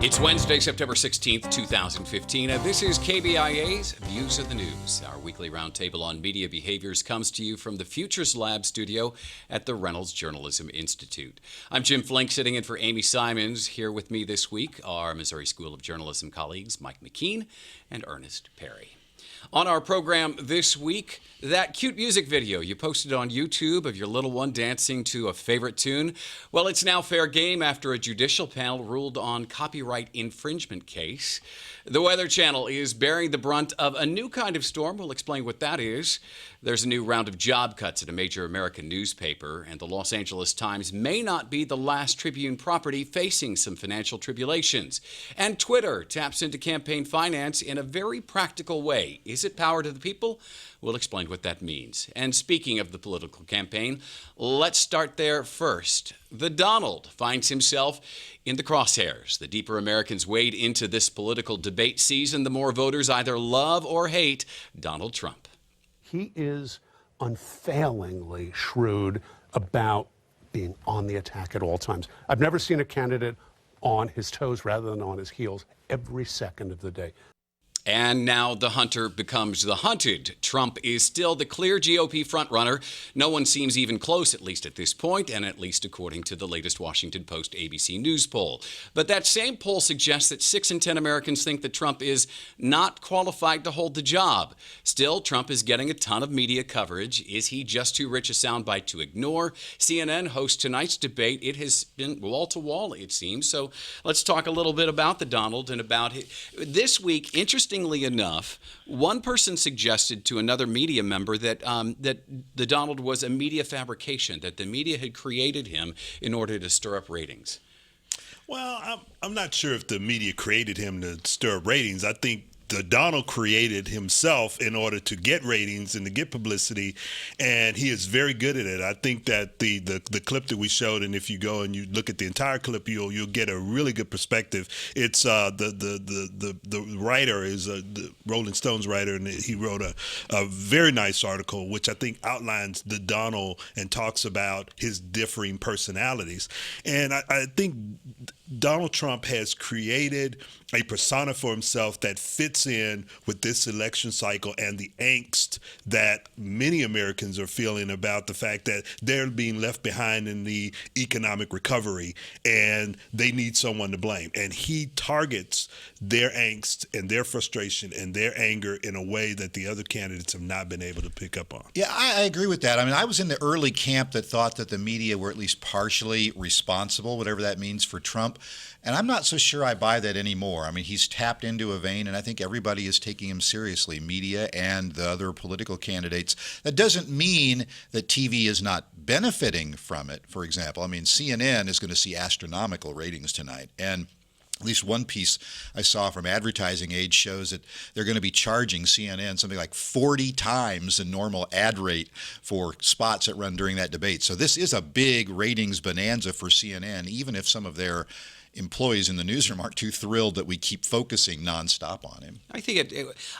It's Wednesday, September 16th, 2015, and this is KBIA's Views of the News. Our weekly roundtable on media behaviors comes to you from the Futures Lab studio at the Reynolds Journalism Institute. I'm Jim Flink, sitting in for Amy Simons. Here with me this week are Missouri School of Journalism colleagues Mike McKean and Earnest Perry. On our program this week, that cute music video you posted on YouTube of your little one dancing to a favorite tune, well, it's now fair game after a judicial panel ruled on copyright infringement case. The Weather Channel is bearing the brunt of a new kind of storm. We'll explain what that is. There's a new round of job cuts at a major American newspaper, and the Los Angeles Times may not be the last Tribune property facing some financial tribulations. And Twitter taps into campaign finance in a very practical way. Is it power to the people? We'll explain what that means. And speaking of the political campaign, let's start there first. The Donald finds himself in the crosshairs. The deeper Americans wade into this political debate season, the more voters either love or hate Donald Trump. He is unfailingly shrewd about being on the attack at all times. I've never seen a candidate on his toes rather than on his heels every second of the day. And now the hunter becomes the hunted. Trump is still the clear GOP frontrunner. No one seems even close, at least at this point, and at least according to the latest Washington Post ABC News poll. But that same poll suggests that 6 in 10 Americans think that Trump is not qualified to hold the job. Still, Trump is getting a ton of media coverage. Is he just too rich a soundbite to ignore? CNN hosts tonight's debate. It has been wall-to-wall, it seems. So let's talk a little bit about the Donald and about it. This week, interestingly enough, one person suggested to another media member that that the Donald was a media fabrication, that the media had created him in order to stir up ratings. Well, I'm not sure if the media created him to stir up ratings. I think the Donald created himself in order to get ratings and to get publicity, and he is very good at it. I think that the clip that we showed, and if you go and you look at the entire clip, you'll get a really good perspective. It's the writer is the Rolling Stones writer, and he wrote a very nice article which I think outlines the Donald and talks about his differing personalities. And I think Donald Trump has created a persona for himself that fits in with this election cycle and the angst that many Americans are feeling about the fact that they're being left behind in the economic recovery and they need someone to blame. And he targets their angst and their frustration and their anger in a way that the other candidates have not been able to pick up on. Yeah, I agree with that. I mean, I was in the early camp that thought that the media were at least partially responsible, whatever that means for Trump. And I'm not so sure I buy that anymore. I mean, he's tapped into a vein, and I think everybody is taking him seriously, media and the other political candidates. That doesn't mean that TV is not benefiting from it, for example. I mean, CNN is going to see astronomical ratings tonight. And at least one piece I saw from Advertising Age shows that they're going to be charging CNN something like 40 times the normal ad rate for spots that run during that debate. So this is a big ratings bonanza for CNN, even if some of their employees in the newsroom aren't too thrilled that we keep focusing nonstop on him. I think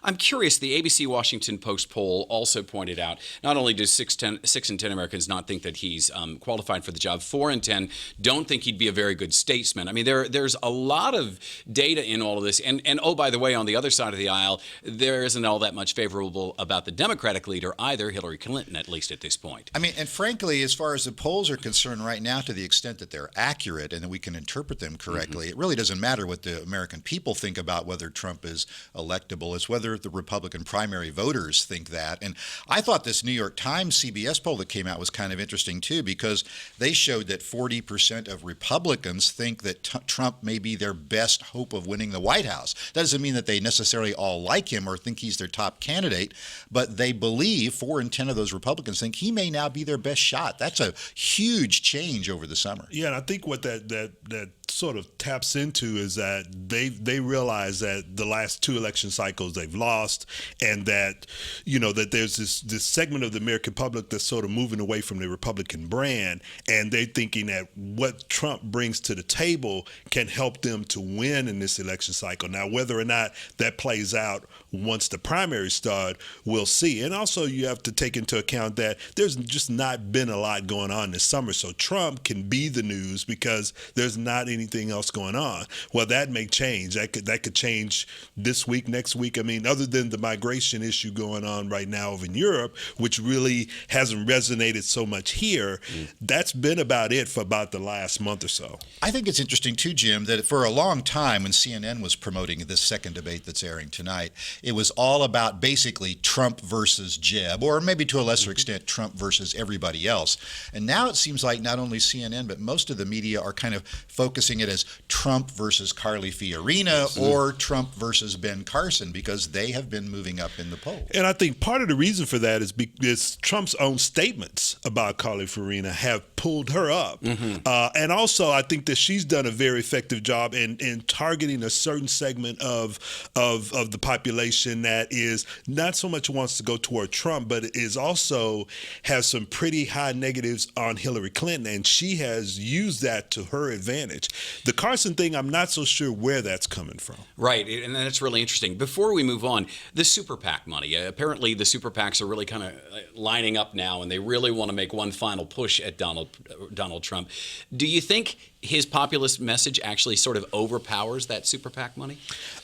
I'm curious, the ABC Washington Post poll also pointed out, not only do 6 in 10 Americans not think that he's qualified for the job, 4 in 10 don't think he'd be a very good statesman. I mean, there's a lot of data in all of this. And oh, by the way, on the other side of the aisle, there isn't all that much favorable about the Democratic leader either, Hillary Clinton, at least at this point. I mean, and frankly, as far as the polls are concerned right now, to the extent that they're accurate and that we can interpret them correctly, it really doesn't matter what the American people think about whether Trump is electable. It's whether the Republican primary voters think that. And I thought this New York Times CBS poll that came out was kind of interesting, too, because they showed that 40% of Republicans think that Trump may be their best hope of winning the White House. That doesn't mean that they necessarily all like him or think he's their top candidate, but they believe 4 in 10 of those Republicans think he may now be their best shot. That's a huge change over the summer. Yeah, and I think what that sort of taps into is that they realize that the last 2 election cycles they've lost, and that that there's this segment of the American public that's sort of moving away from the Republican brand, and they're thinking that what Trump brings to the table can help them to win in this election cycle. Now, whether or not that plays out once the primaries start, we'll see. And also you have to take into account that there's just not been a lot going on this summer, so Trump can be the news because there's not any anything else going on. Well, that may change. That could change this week, next week. I mean, other than the migration issue going on right now over in Europe, which really hasn't resonated so much here, that's been about it for about the last month or so. I think it's interesting too, Jim, that for a long time when CNN was promoting this second debate that's airing tonight, it was all about basically Trump versus Jeb, or maybe to a lesser extent Trump versus everybody else. And now it seems like not only CNN, but most of the media are kind of focusing it as Trump versus Carly Fiorina or Trump versus Ben Carson, because they have been moving up in the polls. And I think part of the reason for that is because Trump's own statements about Carly Fiorina have pulled her up. And also, I think that she's done a very effective job in targeting a certain segment of the population that is not so much wants to go toward Trump, but is also has some pretty high negatives on Hillary Clinton, and she has used that to her advantage. The Carson thing, I'm not so sure where that's coming from. Right, and that's really interesting. Before we move on, the super PAC money. Apparently, the super PACs are really kind of lining up now, and they really want to make one final push at Donald Trump. Do you think his populist message actually sort of overpowers that super PAC money?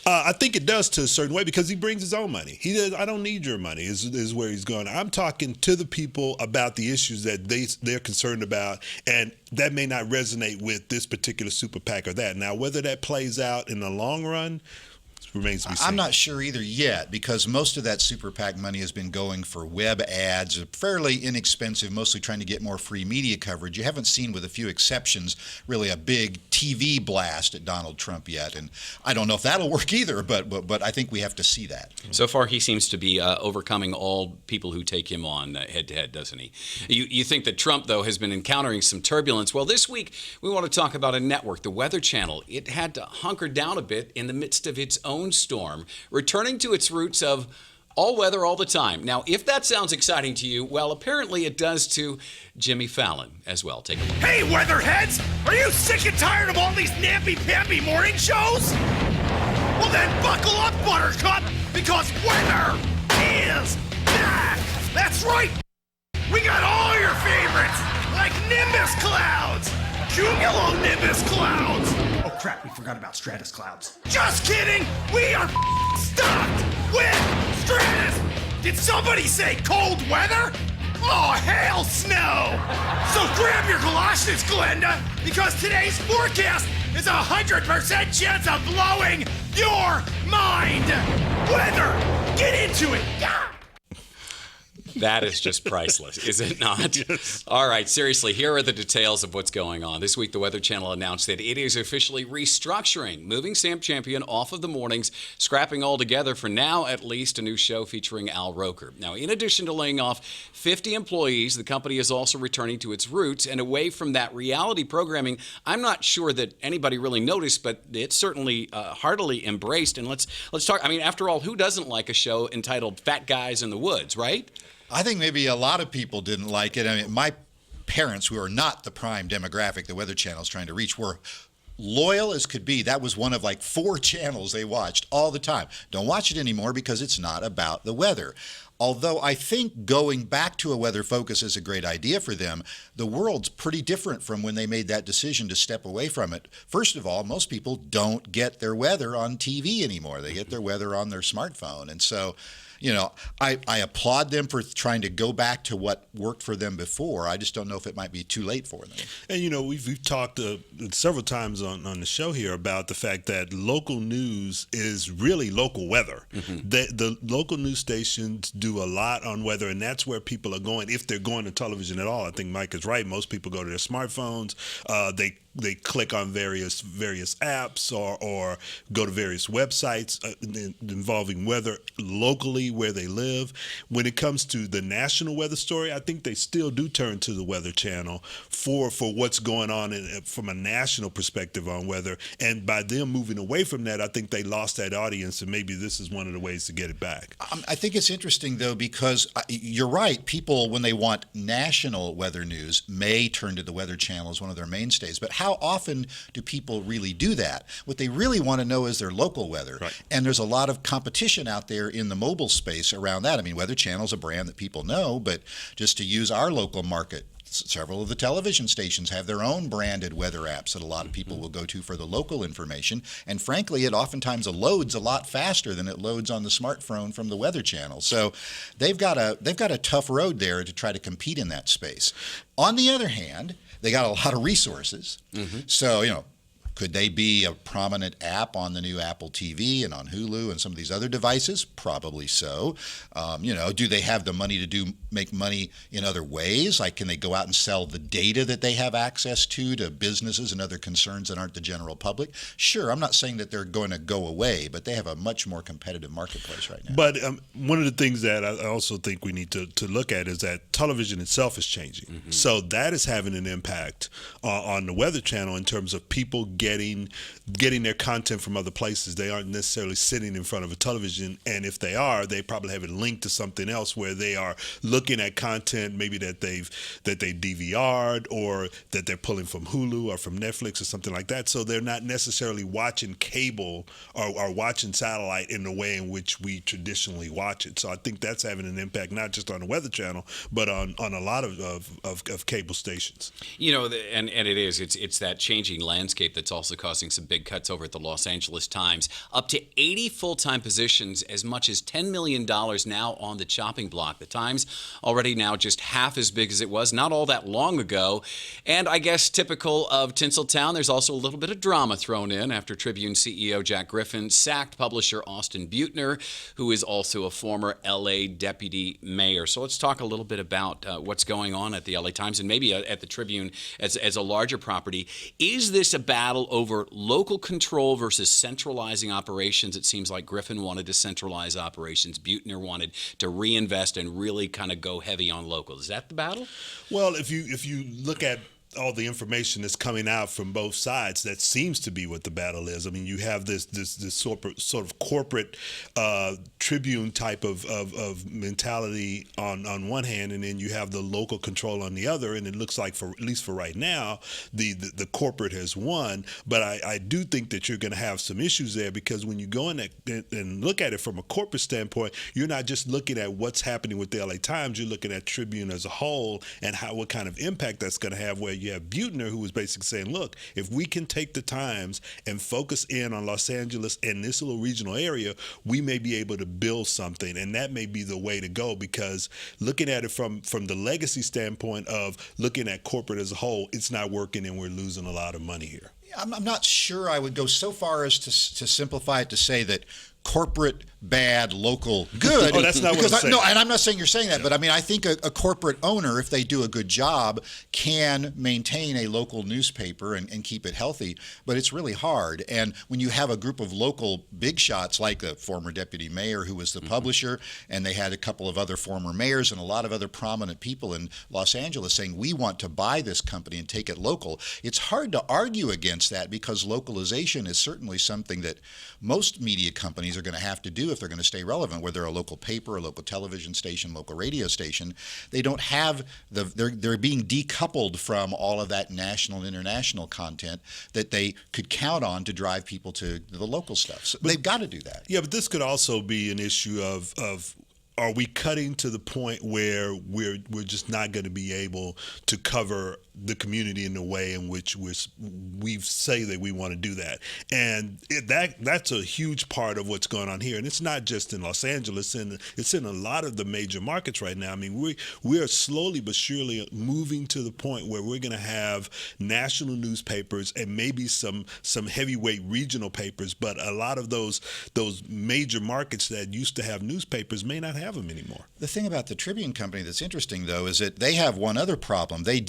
I think it does to a certain way, because he brings his own money. He says, I don't need your money, is where he's going. I'm talking to the people about the issues that they're concerned about, and that may not resonate with this particular super PAC or that. Now, whether that plays out in the long run remains to be seen. I'm not sure either yet, because most of that super PAC money has been going for web ads, fairly inexpensive, mostly trying to get more free media coverage. You haven't seen, with a few exceptions, really a big TV blast at Donald Trump yet, and I don't know if that'll work either, but I think we have to see that. So far, he seems to be overcoming all people who take him on head-to-head, doesn't he? You think that Trump, though, has been encountering some turbulence. Well, this week, we want to talk about a network, the Weather Channel. It had to hunker down a bit in the midst of its own storm, returning to its roots of all weather all the time. Now, if that sounds exciting to you, well, apparently it does to Jimmy Fallon as well. Take a look. Hey, weatherheads! Are you sick and tired of all these namby-pamby morning shows? Well then, buckle up, Buttercup, because weather is back! That's right! We got all your favorites, like nimbus clouds, cumulonimbus clouds. Oh crap, we forgot about stratus clouds. Just kidding! We are stocked with stratus! Did somebody say cold weather? Oh, hail snow! So grab your galoshes, Glenda, because today's forecast is 100% chance of blowing your mind! Weather! Get into it! Yeah! That is just priceless, is it not? Yes. All right, seriously, here are the details of what's going on. This week, the Weather Channel announced that it is officially restructuring, moving Sam Champion off of the mornings, scrapping altogether, for now at least, a new show featuring Al Roker. Now, in addition to laying off 50 employees, the company is also returning to its roots and away from that reality programming. I'm not sure that anybody really noticed, but it's certainly heartily embraced. And let's talk. I mean, after all, who doesn't like a show entitled Fat Guys in the Woods, right? I think maybe a lot of people didn't like it. I mean, my parents, who are not the prime demographic the Weather Channel is trying to reach, were loyal as could be. That was one of like 4 channels they watched all the time. Don't watch it anymore because it's not about the weather. Although I think going back to a weather focus is a great idea for them, the world's pretty different from when they made that decision to step away from it. First of all, most people don't get their weather on TV anymore. They get their weather on their smartphone. And so, you know, I applaud them for trying to go back to what worked for them before. I just don't know if it might be too late for them. And, you know, we've talked several times on the show here about the fact that local news is really local weather. The local news stations do a lot on weather, and that's where people are going, if they're going to television at all. I think Mike is right. Most people go to their smartphones. They click on various apps or go to various websites involving weather locally where they live. When it comes to the national weather story, I think they still do turn to the Weather Channel for what's going on from a national perspective on weather. And by them moving away from that, I think they lost that audience, and maybe this is one of the ways to get it back. I think it's interesting, though, because you're right. People, when they want national weather news, may turn to the Weather Channel as one of their mainstays. But how often do people really do that? What they really want to know is their local weather. Right. And there's a lot of competition out there in the mobile space around that. I mean, Weather Channel's a brand that people know, but just to use our local market Several of the television stations have their own branded weather apps that a lot of people will go to for the local information. And frankly, it oftentimes loads a lot faster than it loads on the smartphone from the Weather Channel. So they've got a tough road there to try to compete in that space. On the other hand, they got a lot of resources. So, could they be a prominent app on the new Apple TV and on Hulu and some of these other devices? Probably so. Do they have the money to make money in other ways? Like, can they go out and sell the data that they have access to businesses and other concerns that aren't the general public? Sure, I'm not saying that they're going to go away, but they have a much more competitive marketplace right now. But one of the things that I also think we need to look at is that television itself is changing. So that is having an impact on the Weather Channel in terms of people getting their content from other places. They aren't necessarily sitting in front of a television, and if they are, they probably have it linked to something else where they are looking at content maybe that they DVR'd or that they're pulling from Hulu or from Netflix or something like that. So they're not necessarily watching cable or watching satellite in the way in which we traditionally watch it. So I think that's having an impact not just on the Weather Channel, but on a lot of cable stations. And it's that changing landscape that's also causing some big cuts over at the Los Angeles Times. Up to 80 full-time positions, as much as $10 million now on the chopping block. The Times already now just half as big as it was not all that long ago. And I guess typical of Tinseltown, there's also a little bit of drama thrown in after Tribune CEO Jack Griffin sacked publisher Austin Butner, who is also a former L.A. deputy mayor. So let's talk a little bit about what's going on at the L.A. Times and maybe at the Tribune as a larger property. Is this a battle over local control versus centralizing operations? It seems like Griffin wanted to centralize operations. Butner wanted to reinvest and really kind of go heavy on local. Is that the battle? Well, if you look at all the information that's coming out from both sides, that seems to be what the battle is. I mean, you have this sort of corporate Tribune type of mentality on one hand, and then you have the local control on the other. And it looks like, at least for right now, the corporate has won. But I do think that you're going to have some issues there, because when you go in and look at it from a corporate standpoint, you're not just looking at what's happening with the LA Times. You're looking at Tribune as a whole and what kind of impact that's going to have, where you have Butner, who was basically saying, look, if we can take the Times and focus in on Los Angeles and this little regional area, we may be able to build something. And that may be the way to go, because looking at it from the legacy standpoint of looking at corporate as a whole, it's not working and we're losing a lot of money here. I'm not sure I would go so far as to simplify it to say that corporate bad, local good. Oh, that's not what I'm saying. No, and I'm not saying you're saying that, but I mean, I think a corporate owner, if they do a good job, can maintain a local newspaper and keep it healthy, but it's really hard. And when you have a group of local big shots, like a former deputy mayor who was the publisher, and they had a couple of other former mayors and a lot of other prominent people in Los Angeles saying, we want to buy this company and take it local, it's hard to argue against that, because localization is certainly something that most media companies are going to have to do if they're going to stay relevant, whether they're a local paper, a local television station, local radio station. They don't have they're being decoupled from all of that national and international content that they could count on to drive people to the local stuff. So they've got to do that. Yeah, but this could also be an issue of are we cutting to the point where we're just not going to be able to cover the community in the way in which we say that we want to do that? And that's a huge part of what's going on here. And it's not just in Los Angeles, and it's in a lot of the major markets right now. I mean, we are slowly but surely moving to the point where we're going to have national newspapers and maybe some heavyweight regional papers, but a lot of those major markets that used to have newspapers may not have them anymore. The thing about the Tribune Company that's interesting, though, is that they have one other problem. They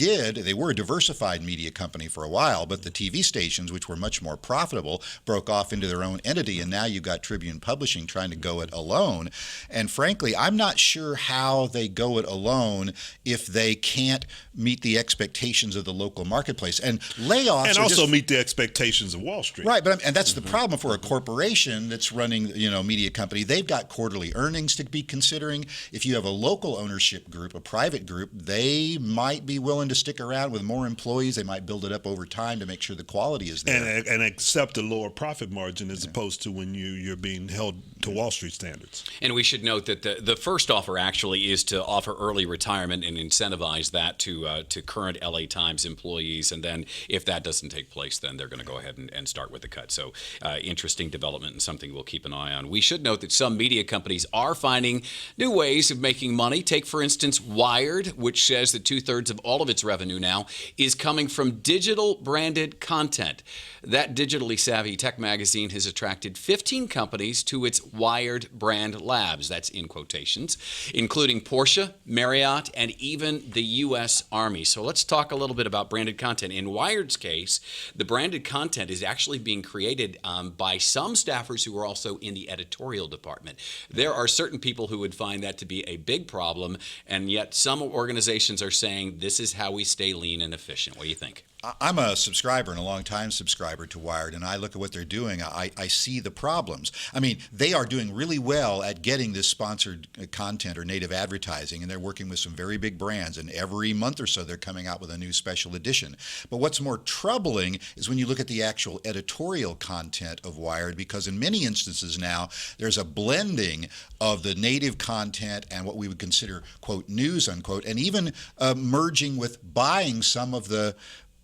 were a diversified media company for a while, but the TV stations, which were much more profitable, broke off into their own entity, and now you've got Tribune Publishing trying to go it alone. And frankly, I'm not sure how they go it alone if they can't meet the expectations of the local marketplace. And layoffs and also meet the expectations of Wall Street. Right, and that's the problem for a corporation that's running, media company. They've got quarterly earnings to be considered. considering if you have a local ownership group, a private group, they might be willing to stick around with more employees. They might build it up over time to make sure the quality is there. And accept a lower profit margin as opposed to when you're being held to Wall Street standards. And we should note that the first offer actually is to offer early retirement and incentivize that to current LA Times employees. And then if that doesn't take place, then they're going to go ahead and start with the cut. So interesting development and something we'll keep an eye on. We should note that some media companies are finding new ways of making money. Take, for instance, Wired, which says that 2/3 of all of its revenue now is coming from digital branded content. That digitally savvy tech magazine has attracted 15 companies to its Wired brand labs. That's in quotations, including Porsche, Marriott, and even the U.S. Army. So let's talk a little bit about branded content. In Wired's case, the branded content is actually being created by some staffers who are also in the editorial department. There are certain people who would find that to be a big problem, and yet some organizations are saying this is how we stay lean and efficient. What do you think? I'm a subscriber and a long-time subscriber to Wired, and I look at what they're doing. I see the problems. I mean, they are doing really well at getting this sponsored content or native advertising, and they're working with some very big brands, and every month or so they're coming out with a new special edition. But what's more troubling is when you look at the actual editorial content of Wired, because in many instances now there's a blending of the native content and what we would consider, quote, news, unquote, and even merging with buying some of the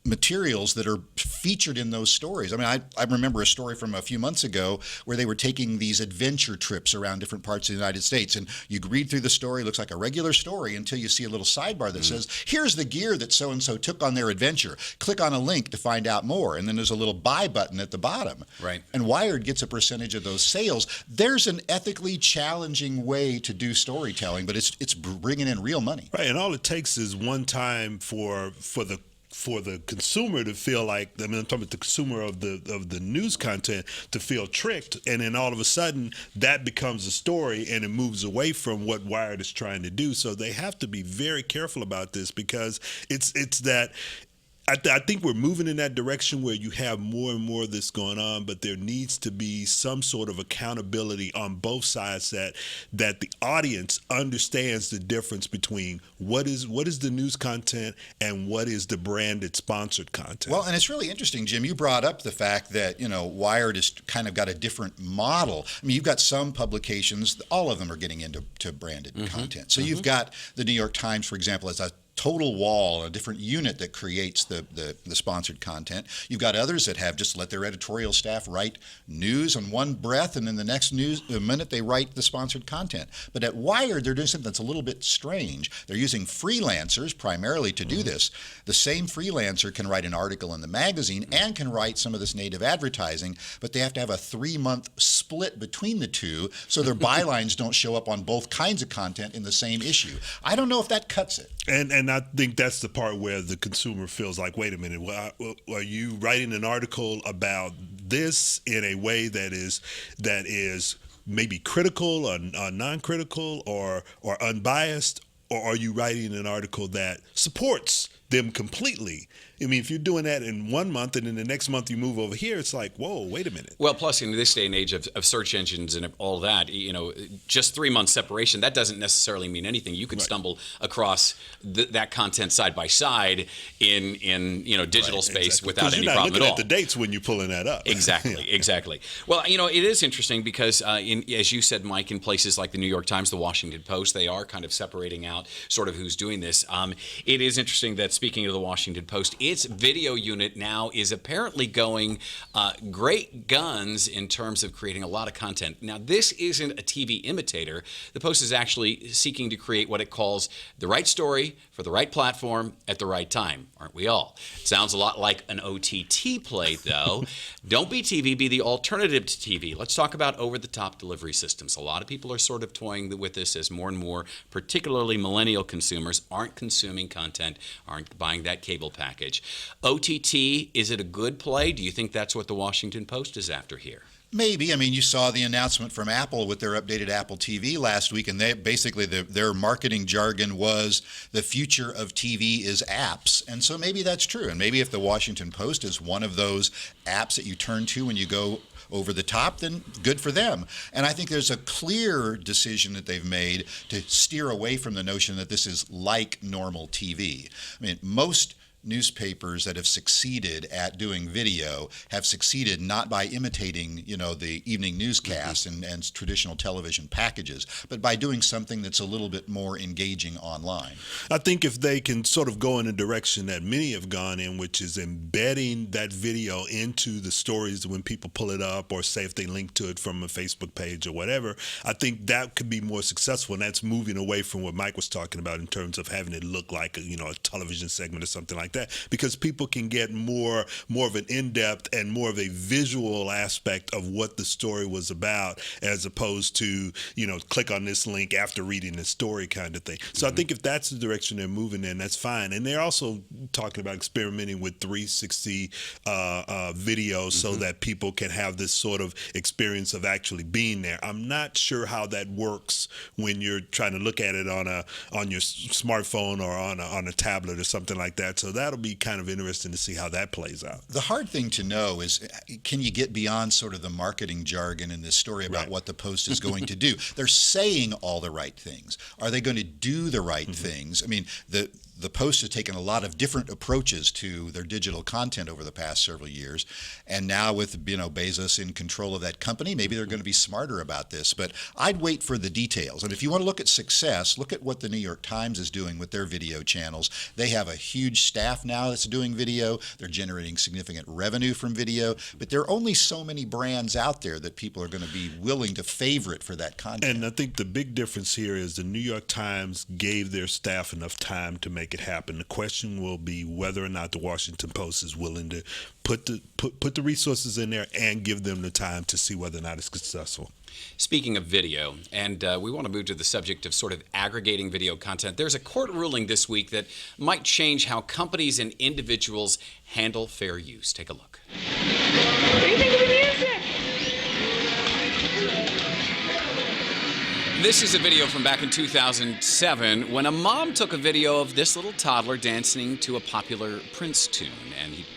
materials that are featured in those stories. I mean, I remember a story from a few months ago where they were taking these adventure trips around different parts of the United States, and you read through the story, it looks like a regular story until you see a little sidebar that says, here's the gear that so-and-so took on their adventure. Click on a link to find out more, and then there's a little buy button at the bottom. Right. And Wired gets a percentage of those sales. There's an ethically challenging way to do storytelling, but it's bringing in real money. Right, and all it takes is one time for the consumer to feel like, I mean, I'm talking about the consumer of the news content to feel tricked, and then all of a sudden that becomes a story and it moves away from what Wired is trying to do. So they have to be very careful about this, because it's that I think we're moving in that direction where you have more and more of this going on, but there needs to be some sort of accountability on both sides that the audience understands the difference between what is the news content and what is the branded sponsored content. Well, and it's really interesting, Jim. You brought up the fact that, Wired has kind of got a different model. I mean, you've got some publications, all of them are getting into branded content. So you've got the New York Times, for example, as a total wall, a different unit that creates the sponsored content. You've got others that have just let their editorial staff write news on one breath, and then the next minute they write the sponsored content. But at Wired, they're doing something that's a little bit strange. They're using freelancers primarily to do this. The same freelancer can write an article in the magazine and can write some of this native advertising, but they have to have a 3-month split between the two so their bylines don't show up on both kinds of content in the same issue. I don't know if that cuts it. And I think that's the part where the consumer feels like, wait a minute, are you writing an article about this in a way that is maybe critical or non-critical or unbiased, or are you writing an article that supports them completely? I mean, if you're doing that in 1 month and then the next month you move over here, it's like, whoa, wait a minute. Well, plus in this day and age of search engines and all that, just 3 months separation, that doesn't necessarily mean anything. You could stumble across that content side by side in digital space without any problem at all. You're not looking at the dates when you're pulling that up. Exactly. Well, it is interesting because, as you said, Mike, in places like the New York Times, the Washington Post, they are kind of separating out sort of who's doing this. It is interesting that, speaking of the Washington Post, its video unit now is apparently going great guns in terms of creating a lot of content. Now, this isn't a TV imitator. The Post is actually seeking to create what it calls the right story for the right platform at the right time. Aren't we all? Sounds a lot like an OTT play, though. Don't be TV, be the alternative to TV. Let's talk about over-the-top delivery systems. A lot of people are sort of toying with this as more and more, particularly millennial consumers, aren't consuming content, aren't buying that cable package. OTT, is it a good play? Do you think that's what the Washington Post is after here? Maybe. I mean, you saw the announcement from Apple with their updated Apple TV last week, and they basically their marketing jargon was the future of TV is apps. And so maybe that's true. And maybe if the Washington Post is one of those apps that you turn to when you go over the top, then good for them. And I think there's a clear decision that they've made to steer away from the notion that this is like normal TV. I mean, most newspapers that have succeeded at doing video have succeeded not by imitating, the evening newscasts and traditional television packages, but by doing something that's a little bit more engaging online. I think if they can sort of go in a direction that many have gone in, which is embedding that video into the stories when people pull it up, or say if they link to it from a Facebook page or whatever, I think that could be more successful. And that's moving away from what Mike was talking about in terms of having it look like a television segment or something like that, because people can get more of an in-depth and more of a visual aspect of what the story was about, as opposed to click on this link after reading the story kind of thing. So I think if that's the direction they're moving in, that's fine. And they're also talking about experimenting with 360 videos so that people can have this sort of experience of actually being there. I'm not sure how that works when you're trying to look at it on your smartphone or on a tablet or something like that. So that'll be kind of interesting to see how that plays out. The hard thing to know is, can you get beyond sort of the marketing jargon in this story about what the Post is going to do? They're saying all the right things. Are they going to do the right things? I mean, the Post has taken a lot of different approaches to their digital content over the past several years, and now with Bezos in control of that company, maybe they're going to be smarter about this. But I'd wait for the details. And if you want to look at success, look at what the New York Times is doing with their video channels. They have a huge staff now that's doing video. They're generating significant revenue from video, but there are only so many brands out there that people are going to be willing to favorite for that content. And I think the big difference here is the New York Times gave their staff enough time to make it happen. The question will be whether or not the Washington Post is willing to put the resources in there and give them the time to see whether or not it's successful. Speaking of video, and we want to move to the subject of sort of aggregating video content, there's a court ruling this week that might change how companies and individuals handle fair use. Take a look. What do you think of the music? This is a video from back in 2007 when a mom took a video of this little toddler dancing to a popular Prince tune,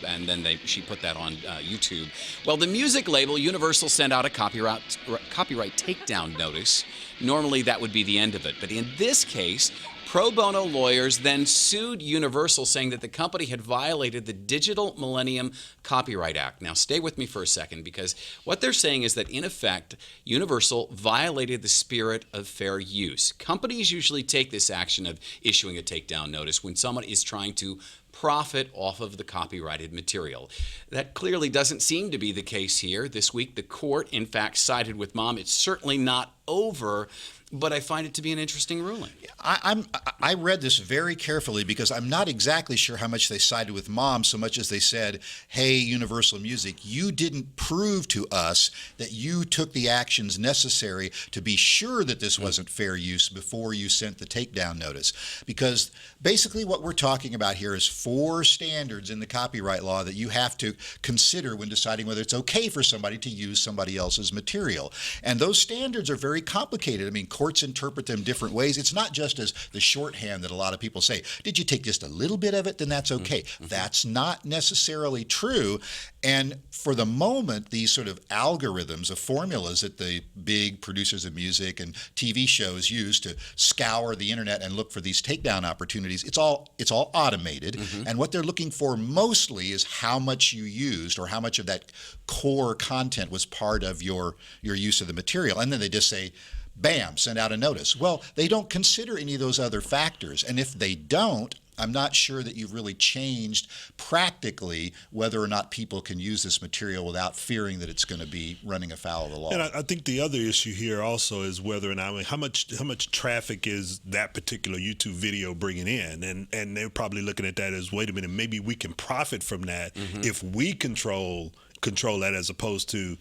and then she put that on YouTube. Well, the music label Universal sent out a copyright takedown notice. Normally that would be the end of it, but in this case, pro bono lawyers then sued Universal, saying that the company had violated the Digital Millennium Copyright Act. Now, stay with me for a second, because what they're saying is that, in effect, Universal violated the spirit of fair use. Companies usually take this action of issuing a takedown notice when someone is trying to profit off of the copyrighted material. That clearly doesn't seem to be the case here. This week, the court, in fact, sided with Mom. It's certainly not over, but I find it to be an interesting ruling. I read this very carefully because I'm not exactly sure how much they sided with Mom so much as they said, hey, Universal Music, you didn't prove to us that you took the actions necessary to be sure that this wasn't fair use before you sent the takedown notice. Because basically what we're talking about here is 4 standards in the copyright law that you have to consider when deciding whether it's okay for somebody to use somebody else's material. And those standards are very complicated. I mean, courts interpret them different ways. It's not just as the shorthand that a lot of people say, did you take just a little bit of it, then that's okay. That's not necessarily true. And for the moment, these sort of algorithms of formulas that the big producers of music and TV shows use to scour the internet and look for these takedown opportunities, it's all automated. And what they're looking for mostly is how much you used or how much of that core content was part of your use of the material. And then they just say, bam, send out a notice. Well, they don't consider any of those other factors. And if they don't, I'm not sure that you've really changed practically whether or not people can use this material without fearing that it's going to be running afoul of the law. And I think the other issue here also is whether or not, how much traffic is that particular YouTube video bringing in, and they're probably looking at that as, wait a minute, maybe we can profit from that if we control that, as opposed to,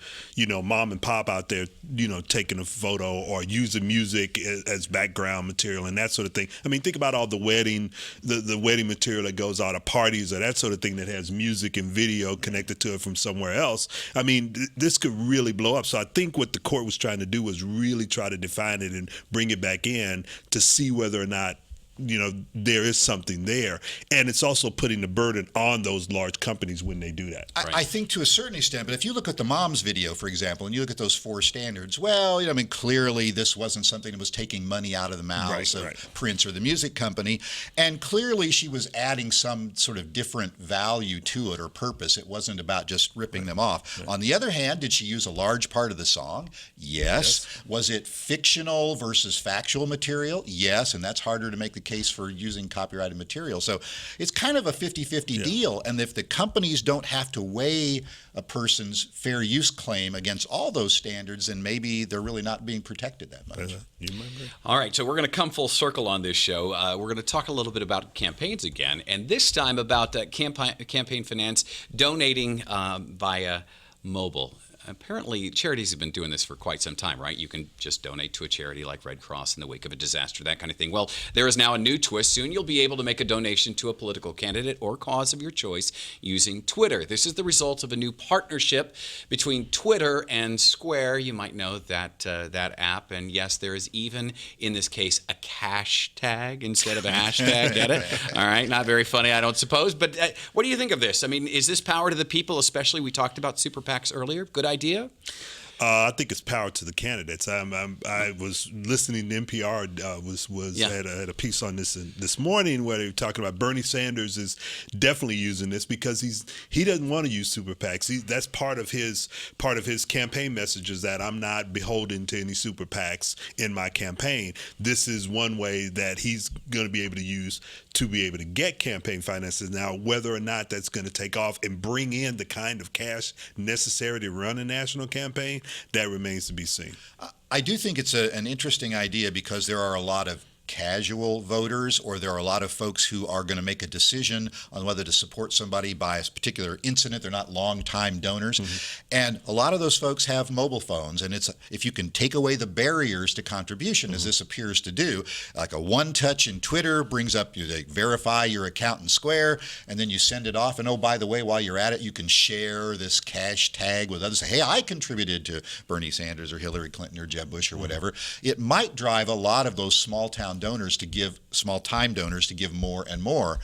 mom and pop out there, taking a photo or using music as background material and that sort of thing. I mean, think about all the wedding material that goes out of parties or that sort of thing that has music and video connected to it from somewhere else. I mean, this could really blow up. So I think what the court was trying to do was really try to define it and bring it back in to see whether or not there is something there. And it's also putting the burden on those large companies when they do that. I think to a certain extent, but if you look at the mom's video, for example, and you look at those 4 standards, well, clearly this wasn't something that was taking money out of the mouths of Prince or the music company. And clearly she was adding some sort of different value to it or purpose. It wasn't about just ripping them off. On the other hand, did she use a large part of the song? Yes. Was it fictional versus factual material? Yes. And that's harder to make the case for using copyrighted material. So it's kind of a 50-50 deal. And if the companies don't have to weigh a person's fair use claim against all those standards, then maybe they're really not being protected that much. All right, so we're going to come full circle on this show. We're going to talk a little bit about campaigns again, and this time about campaign finance donating via mobile. Apparently, charities have been doing this for quite some time, right? You can just donate to a charity like Red Cross in the wake of a disaster, that kind of thing. Well, there is now a new twist. Soon you'll be able to make a donation to a political candidate or cause of your choice using Twitter. This is the result of a new partnership between Twitter and Square. You might know that app. And yes, there is even, in this case, a cash tag instead of a hashtag. Get it? All right, not very funny, I don't suppose. But what do you think of this? I mean, is this power to the people, especially? We talked about super PACs earlier. Good idea? I think it's power to the candidates. I was listening to NPR had a piece on this morning where they were talking about Bernie Sanders is definitely using this because he doesn't want to use super PACs. That's part of his campaign message is that I'm not beholden to any super PACs in my campaign. This is one way that he's going to be able to use to be able to get campaign finances. Now, whether or not that's going to take off and bring in the kind of cash necessary to run a national campaign, that remains to be seen. I do think it's an interesting idea because there are a lot of casual voters, or there are a lot of folks who are going to make a decision on whether to support somebody by a particular incident. They're not long-time donors. And a lot of those folks have mobile phones. And if you can take away the barriers to contribution, as this appears to do, like a one-touch in Twitter brings up, you verify your account in Square, and then you send it off. And oh, by the way, while you're at it, you can share this cash tag with others. Say, hey, I contributed to Bernie Sanders or Hillary Clinton or Jeb Bush or whatever. It might drive a lot of those small-time donors to give, small-time donors to give more and more.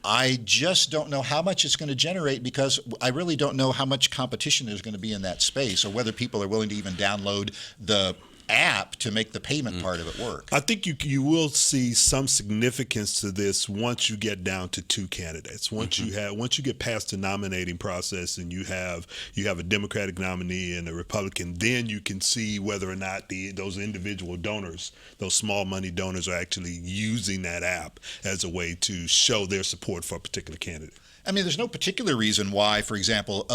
I just don't know how much it's going to generate because I really don't know how much competition there's going to be in that space or whether people are willing to even download the app to make the payment part of it work. I think you will see some significance to this once you get down to 2 candidates. Once you get past the nominating process and you have a Democratic nominee and a Republican, then you can see whether or not those individual donors, those small money donors, are actually using that app as a way to show their support for a particular candidate. I mean, there's no particular reason why, for example,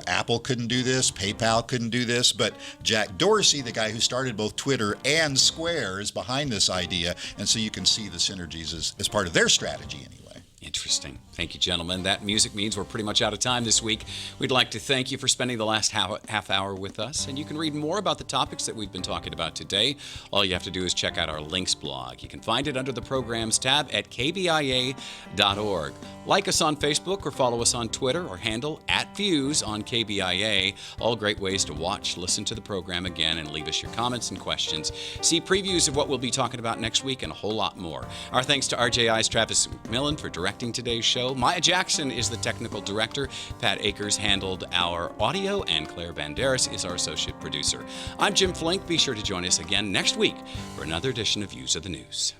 Apple couldn't do this, PayPal couldn't do this, but Jack Dorsey, the guy who started both Twitter and Square, is behind this idea, and so you can see the synergies as part of their strategy anyway. Interesting. Thank you, gentlemen. That music means we're pretty much out of time this week. We'd like to thank you for spending the last half hour with us, and you can read more about the topics that we've been talking about today. All you have to do is check out our links blog. You can find it under the programs tab at KBIA.org. Like us on Facebook or follow us on Twitter or handle @Views on KBIA. All great ways to watch, listen to the program again, and leave us your comments and questions. See previews of what we'll be talking about next week and a whole lot more. Our thanks to RJI's Travis McMillan for directing today's show. Maya Jackson is the technical director. Pat Akers handled our audio, and Claire Banderas is our associate producer. I'm Jim Flink. Be sure to join us again next week for another edition of Views of the News.